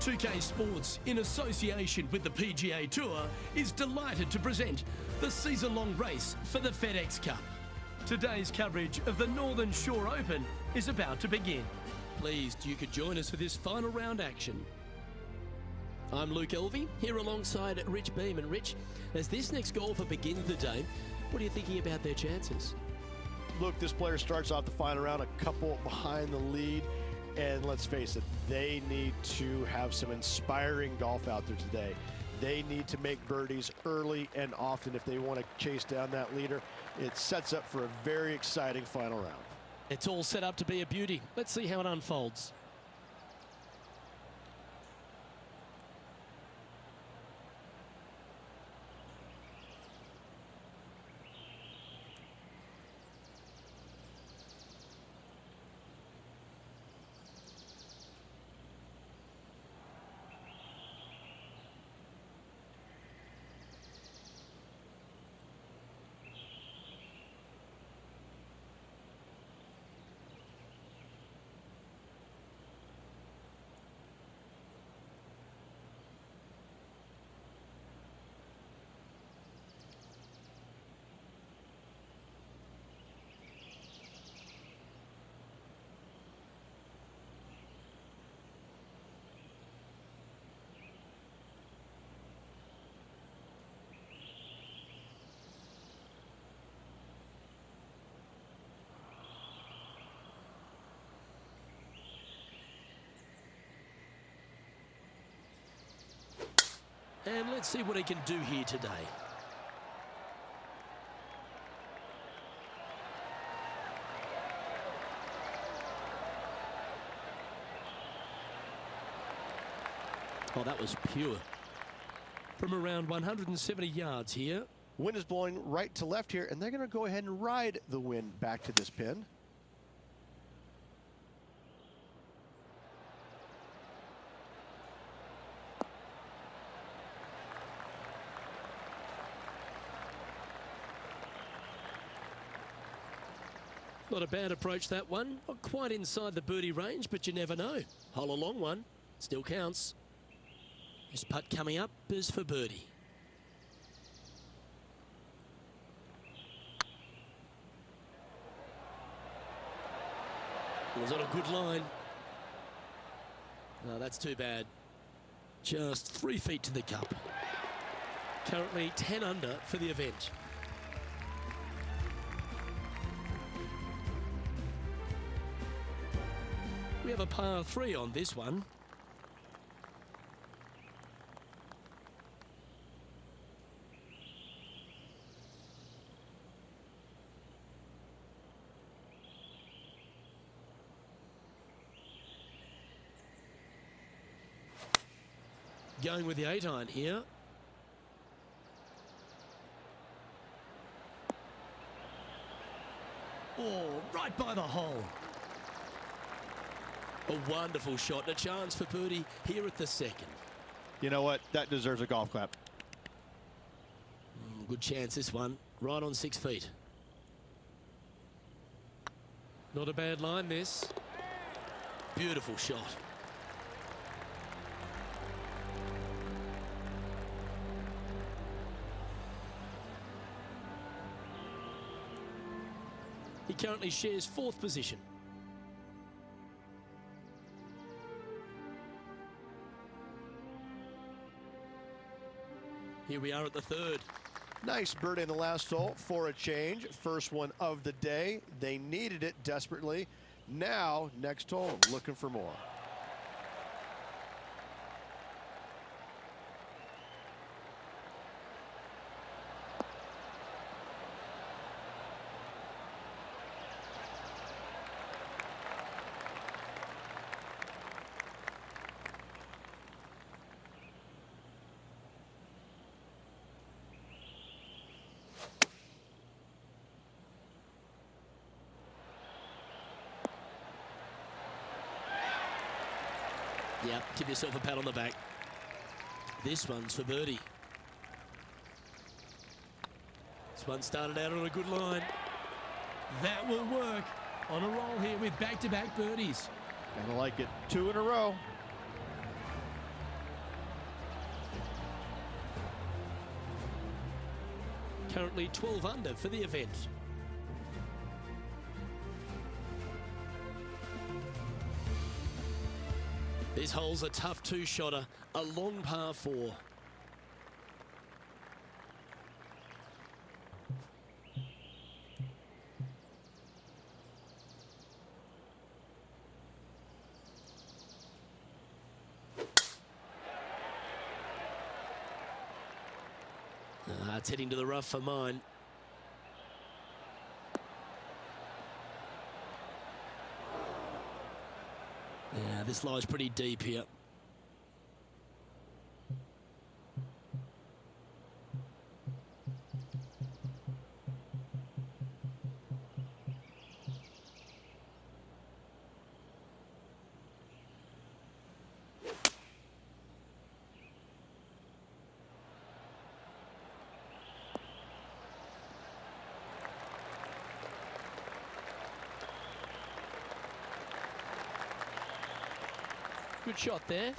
2K Sports, in association with the PGA Tour, is delighted to present the season-long race for the FedEx Cup. Today's coverage of the Northern Shore Open is about to begin. Pleased you could join us for this final round action. I'm Luke Elvey, here alongside Rich Beam. And Rich, as this next golfer begins the day, what are you thinking about their chances? Look, this player starts off the final round a couple behind the lead, and let's face it, they need to have some inspiring golf out there today. They need to make birdies early and often if they want to chase down that leader. It sets up for a very exciting final round. It's all set up to be a beauty. Let's see how it unfolds. And let's see what he can do here today. Oh, that was pure. From around 170 yards here. Wind is blowing right to left here, and they're going to go ahead and ride the wind back to this pin. Not a bad approach, that one. Not quite inside the birdie range, but you never know. Hole a long one. Still counts. This putt coming up is for birdie. Was on a good line. No, that's too bad. Just 3 feet to the cup. Currently 10 under for the event. We have a par 3 on this one. Going with the 8-iron here. Oh, right by the hole. A wonderful shot, a chance for birdie here at the second. You know what? That deserves a golf clap. Good chance this one, right on 6 feet. Not a bad line this. Beautiful shot. He currently shares 4th position. Here we are at the 3rd. Nice birdie in the last hole for a change. First one of the day. They needed it desperately. Now, next hole, looking for more. Yeah, give yourself a pat on the back. This one's for birdie. This one started out on a good line. That will work. On a roll here with back-to-back birdies. Kinda like it. 2 in a row. currently 12 under for the event. This hole's a tough two-shotter, a long par 4. It's heading to the rough for mine. Yeah, this lies pretty deep here. Good shot there.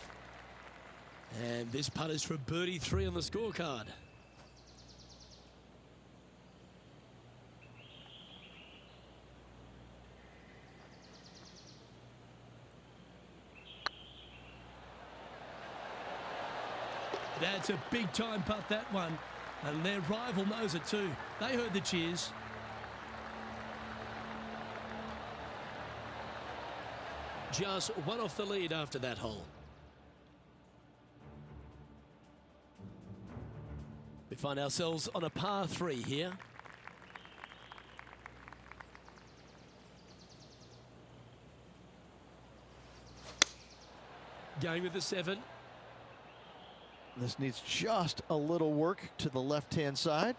And this putt is for birdie 3 on the scorecard. That's a big time putt, that one. And their rival knows it too. They heard the cheers. Just one off the lead after that hole. We find ourselves on a par 3 here. Going with the 7. This needs just a little work to the left-hand side.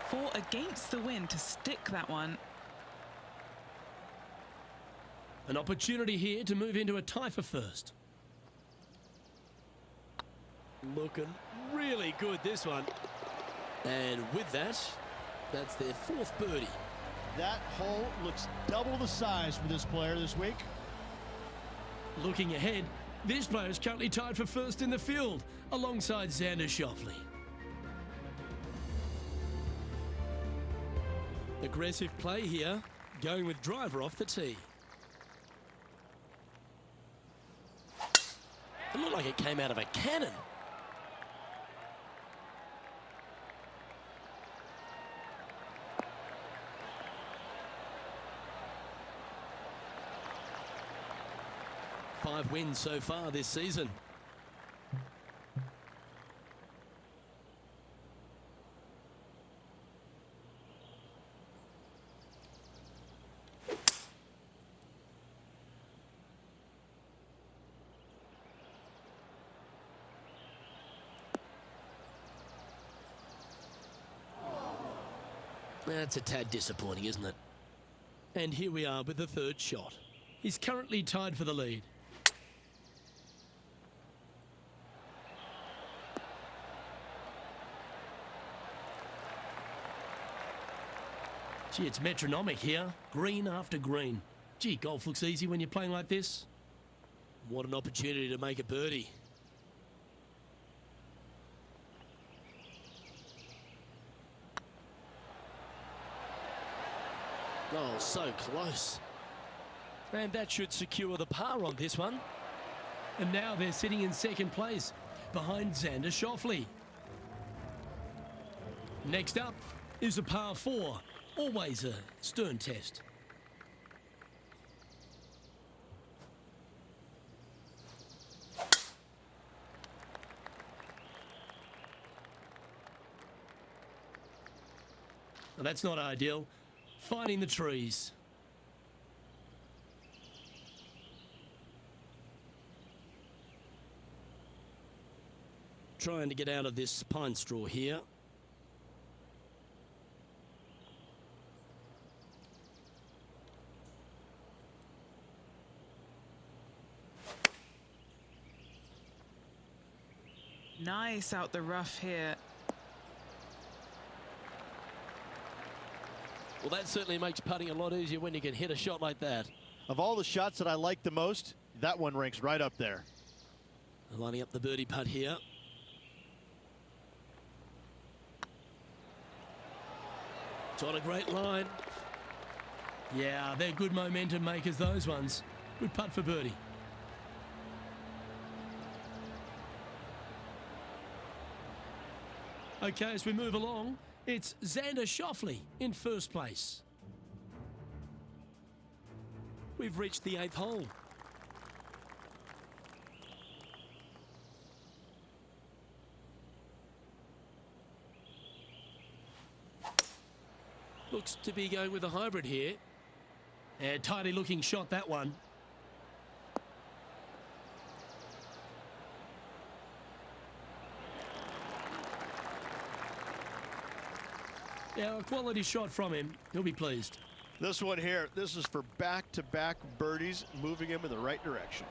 Fought against the wind to stick that one. An opportunity here to move into a tie for first. Looking really good, this one. And with that, that's their 4th birdie. That hole looks double the size for this player this week. Looking ahead, this player is currently tied for first in the field, alongside Xander Schauffele. Aggressive play here, going with driver off the tee. It looked like it came out of a cannon. Five wins so far this season. That's a tad disappointing, isn't it? And here we are with the 3rd shot. He's currently tied for the lead. Gee, it's metronomic here. Green after green. Gee, golf looks easy when you're playing like this. What an opportunity to make a birdie. Oh, so close. And that should secure the par on this one. And now they're sitting in 2nd place, behind Xander Schauffele. Next up is a par 4. Always a stern test. Well, that's not ideal. Finding the trees. Trying to get out of this pine straw here. Nice out the rough here. Well, that certainly makes putting a lot easier when you can hit a shot like that. Of all the shots that I like the most, that one ranks right up there. Lining up the birdie putt here. It's on a great line. Yeah, they're good momentum makers, those ones. Good putt for birdie. Okay, as we move along, it's Xander Schauffele in first place. We've reached the 8th hole. Looks to be going with a hybrid here. And tidy looking shot, that one. Yeah, a quality shot from him. He'll be pleased. This one here, this is for back-to-back birdies, moving him in the right direction.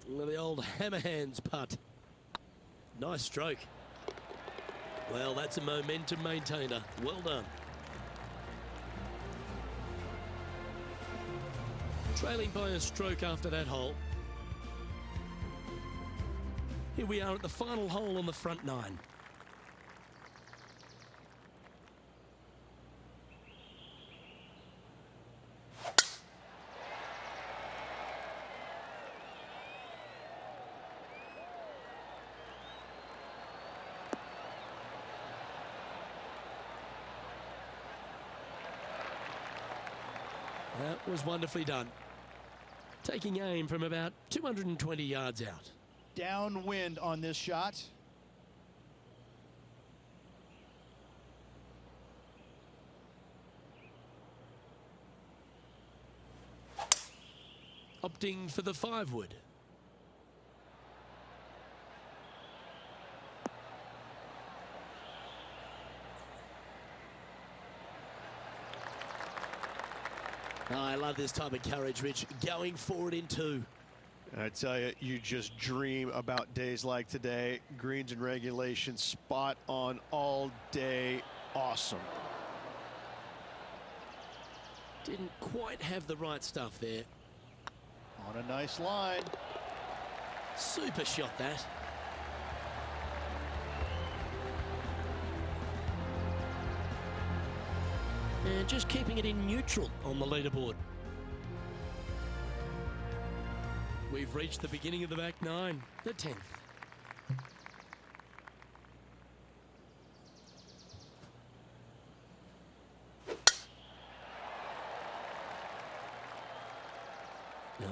Well, the old hammer hands putt. Nice stroke. Well, that's a momentum maintainer. Well done. Trailing by a stroke after that hole. Here we are at the final hole on the front 9. That was wonderfully done. Taking aim from about 220 yards out. Downwind on this shot. Opting for the 5-wood. Oh, I love this type of courage, Rich. Going forward in 2. I tell you, you just dream about days like today. Greens and regulation, spot on all day. Awesome. Didn't quite have the right stuff there. On a nice line. Super shot, that. And just keeping it in neutral on the leaderboard. We've reached the beginning of the back 9, the 10th.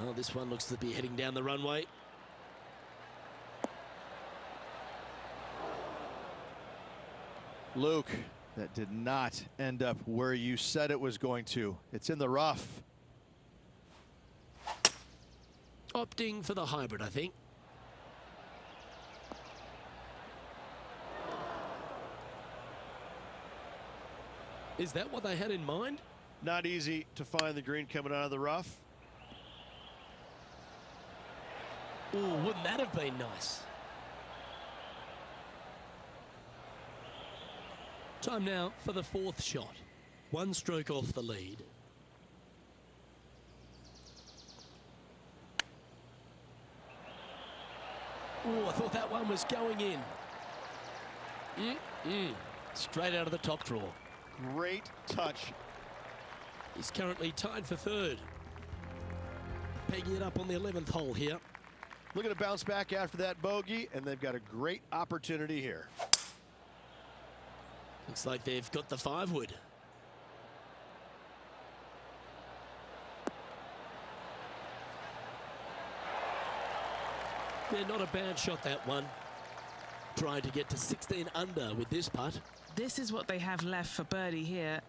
Oh, this one looks to be heading down the runway. Luke, that did not end up where you said it was going to. It's in the rough. Opting for the hybrid, I think. Is that what they had in mind? Not easy to find the green coming out of the rough. Ooh, wouldn't that have been nice? Time now for the 4th shot. 1 stroke off the lead. Oh, I thought that one was going in. Straight out of the top draw. Great touch. He's currently tied for 3rd. Pegging it up on the 11th hole here. Looking to bounce back after that bogey, and they've got a great opportunity here. Looks like they've got the 5-wood. Yeah, not a bad shot, that one. Trying to get to 16 under with this putt. This is what they have left for birdie here.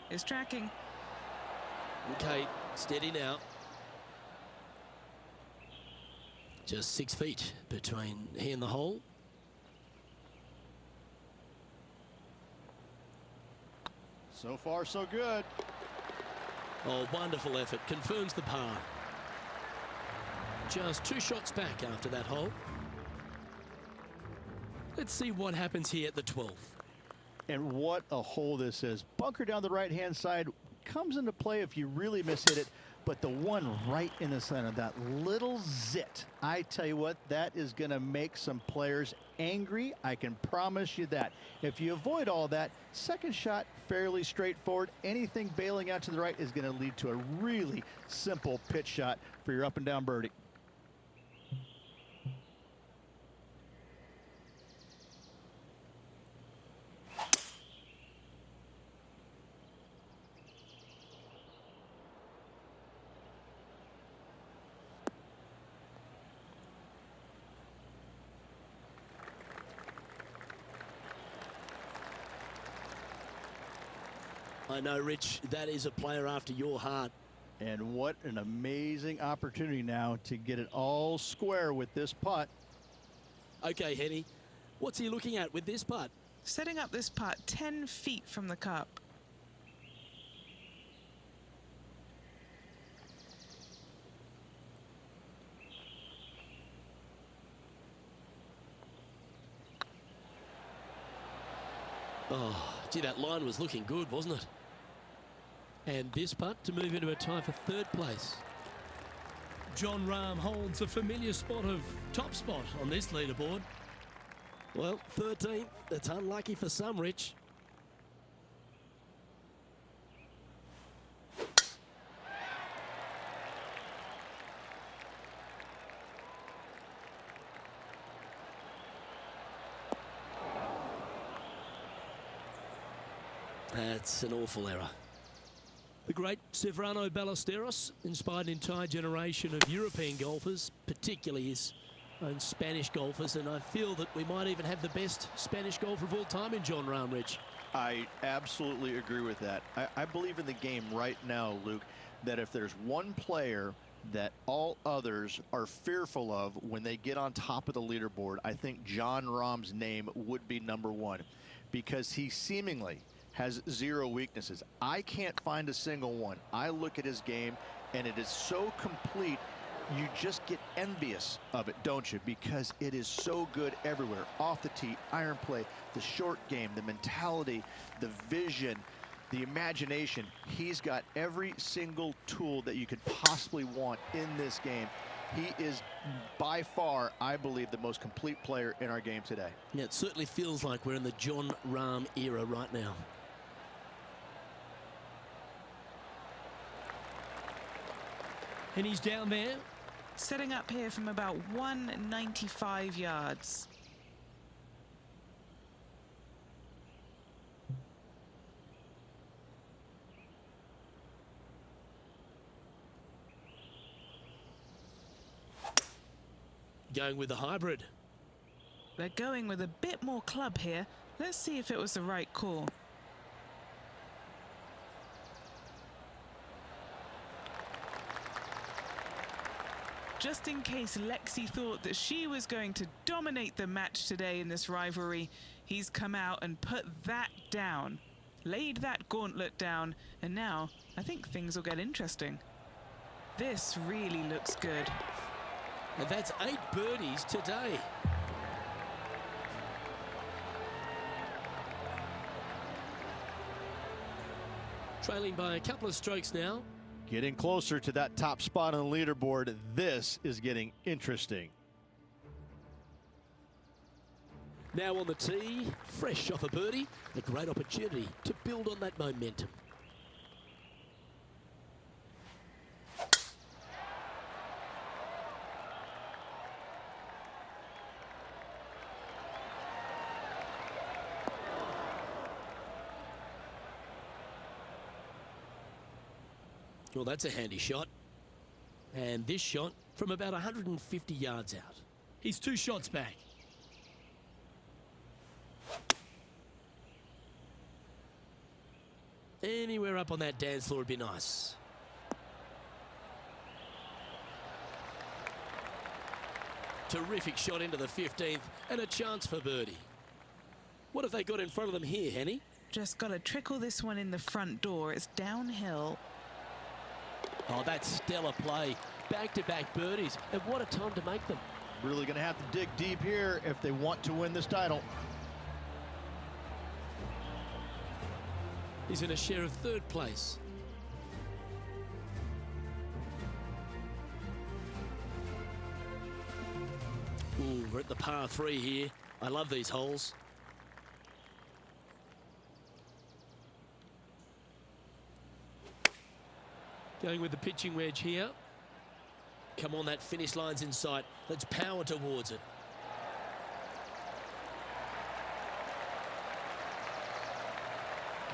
It's tracking. Okay, steady now. Just 6 feet between he and the hole. So far, so good. Oh, wonderful effort. Confirms the par. Just 2 shots back after that hole. Let's see what happens here at the 12th. And what a hole this is. Bunker down the right-hand side comes into play if you really miss hit it, but but the one right in the center, that little zit, I tell you what, that is going to make some players angry. I can promise you that. If you avoid all that, second shot, fairly straightforward. Anything bailing out to the right is going to lead to a really simple pitch shot for your up and down birdie. I know, Rich, that is a player after your heart. And what an amazing opportunity now to get it all square with this putt. Okay, Henny, what's he looking at with this putt? Setting up this putt 10 feet from the cup. Oh, gee, that line was looking good, wasn't it? And this putt to move into a tie for third place. Jon Rahm holds a familiar spot of top spot on this leaderboard. Well, 13th, that's unlucky for some, Rich. That's an awful error. The great Severano Ballesteros inspired an entire generation of European golfers, particularly his own Spanish golfers, and I feel that we might even have the best Spanish golfer of all time in Jon Rahm, Rich. I absolutely agree with that. I believe in the game right now, Luke, that if there's one player that all others are fearful of when they get on top of the leaderboard, I think Jon Rahm's name would be number one, because he seemingly has zero weaknesses. I can't find a single one. I look at his game and it is so complete, you just get envious of it, don't you? Because it is so good everywhere. Off the tee, iron play, the short game, the mentality, the vision, the imagination. He's got every single tool that you could possibly want in this game. He is by far, I believe, the most complete player in our game today. Yeah, it certainly feels like we're in the Jon Rahm era right now. And he's down there. Setting up here from about 195 yards. Going with the hybrid. They're going with a bit more club here. Let's see if it was the right call. Just in case Lexi thought that she was going to dominate the match today in this rivalry, he's come out and put that down, laid that gauntlet down, and now I think things will get interesting. This really looks good. And that's 8 birdies today. Trailing by a couple of strokes now. Getting closer to that top spot on the leaderboard. This is getting interesting. Now on the tee, fresh off a birdie, a great opportunity to build on that momentum. Well, that's a handy shot. And this shot from about 150 yards out. He's 2 shots back. Anywhere up on that dance floor would be nice. Terrific shot into the 15th and a chance for birdie. What have they got in front of them here, Henny? Just got to trickle this one in the front door. It's downhill. Oh, that's stellar play. Back-to-back birdies, and what a time to make them. Really going to have to dig deep here if they want to win this title. He's in a share of 3rd place. And we're at the par 3 here. I love these holes. Going with the pitching wedge here. Come on, that finish line's in sight. Let's power towards it.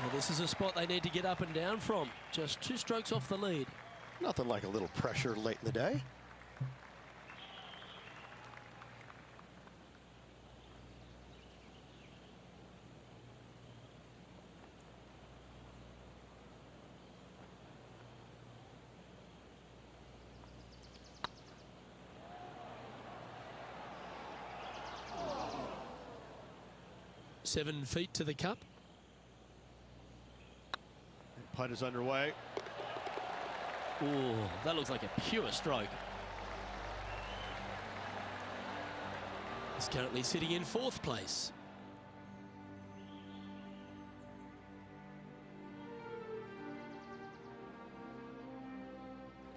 Well, this is a spot they need to get up and down from. Just 2 strokes off the lead. Nothing like a little pressure late in the day. Seven feet to the cup. Putt is underway. Oh, that looks like a pure stroke. He's currently sitting in 4th place.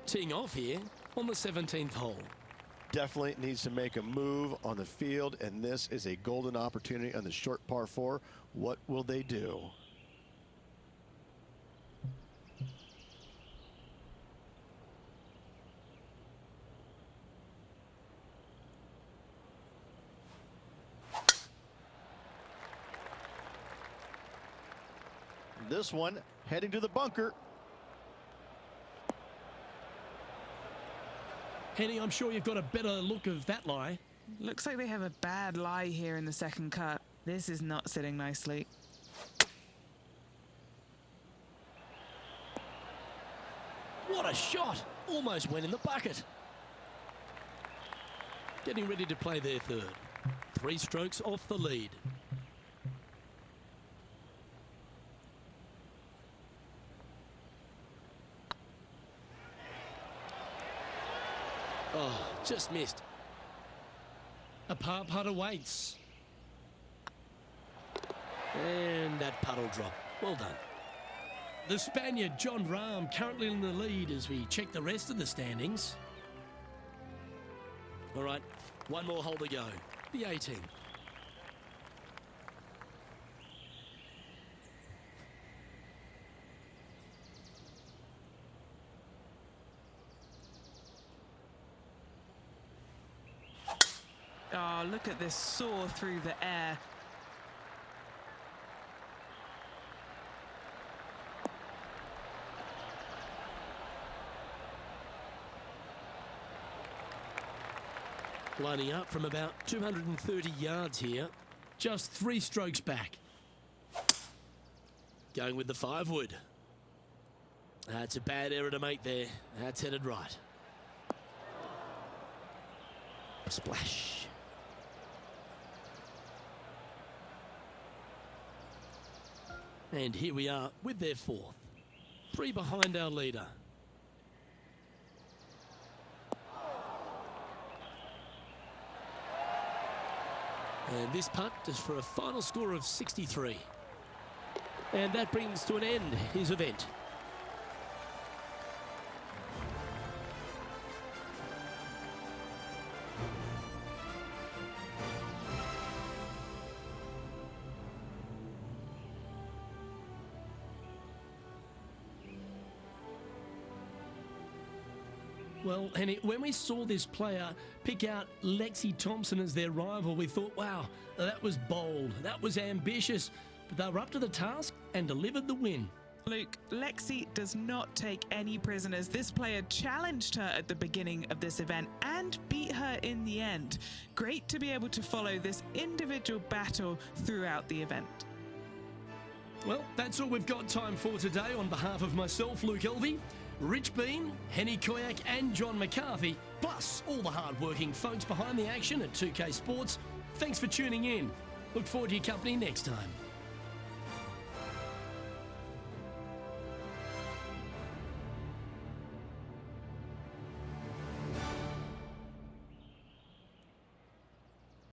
Teeing off here on the 17th hole. Definitely needs to make a move on the field, and this is a golden opportunity on the short par 4. What will they do? This one heading to the bunker. Henny, I'm sure you've got a better look of that lie. Looks like they have a bad lie here in the second cut. This is not sitting nicely. What a shot! Almost went in the bucket. Getting ready to play their 3rd. 3 strokes off the lead. Oh, just missed. A par putt awaits. And that putt will drop. Well done. The Spaniard, John Rahm, currently in the lead as we check the rest of the standings. All right, one more hole to go. The 18th. Oh, look at this soar through the air. Lining up from about 230 yards here. Just 3 strokes back. Going with the 5-wood. That's a bad error to make there. That's headed right. Splash. And here we are with their 4th. 3 behind our leader. And this putt is for a final score of 63. And that brings to an end his event. Well, Henny, when we saw this player pick out Lexi Thompson as their rival, we thought, wow, that was bold, that was ambitious, but they were up to the task and delivered the win. Luke, Lexi does not take any prisoners. This player challenged her at the beginning of this event and beat her in the end. Great to be able to follow this individual battle throughout the event. Well, that's all we've got time for today. On behalf of myself, Luke Elvey, Rich Bean, Henny Koyak and John McCarthy, plus all the hard-working folks behind the action at 2K Sports, thanks for tuning in. Look forward to your company next time.